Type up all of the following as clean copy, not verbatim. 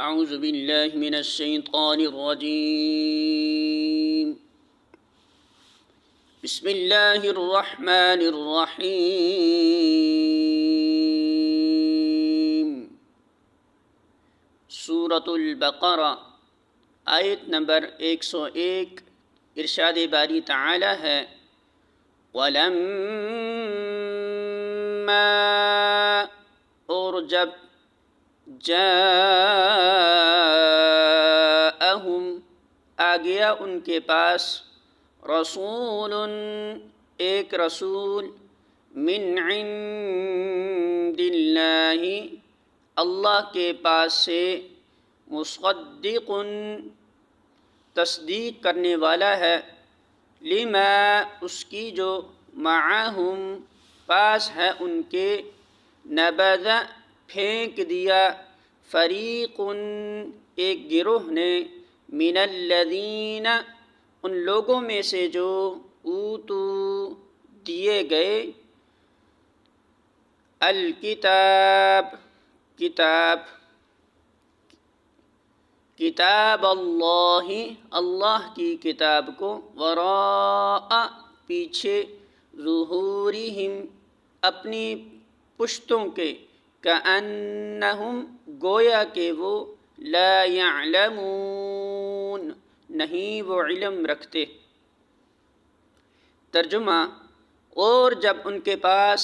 اعوذ باللہ من الشیطان الرجیم بسم اللہ الرحمن الرحیم سورۃ البقرہ آیت نمبر 101۔ ارشاد باری تعالی ہے وَلَمَّا، اور جب جاءہم، آ گیا ان کے پاس، رسول، ایک رسول، من عند اللہ، اللہ کے پاس سے، مصدق، تصدیق کرنے والا ہے، لما، اس کی جو، معہم، پاس ہے ان کے، نبذ، پھینک دیا، فریق، ایک گروہ نے، من الذین، ان لوگوں میں سے جو، اوتو، دیے گئے، الکتاب، کتاب اللہ، اللہ کی کتاب کو، وراء، پیچھے، ظہورہم، اپنی پشتوں کے، کأنہم، گویا کہ وہ، لا یعلمون، نہیں وہ علم رکھتے۔ ترجمہ: اور جب ان کے پاس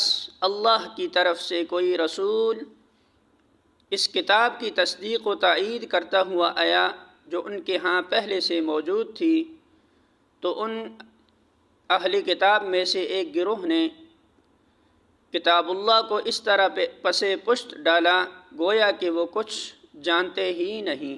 اللہ کی طرف سے کوئی رسول اس کتاب کی تصدیق و تائید کرتا ہوا آیا جو ان کے ہاں پہلے سے موجود تھی، تو ان اہل کتاب میں سے ایک گروہ نے کتاب اللہ کو اس طرح پس پشت ڈالا گویا کہ وہ کچھ جانتے ہی نہیں۔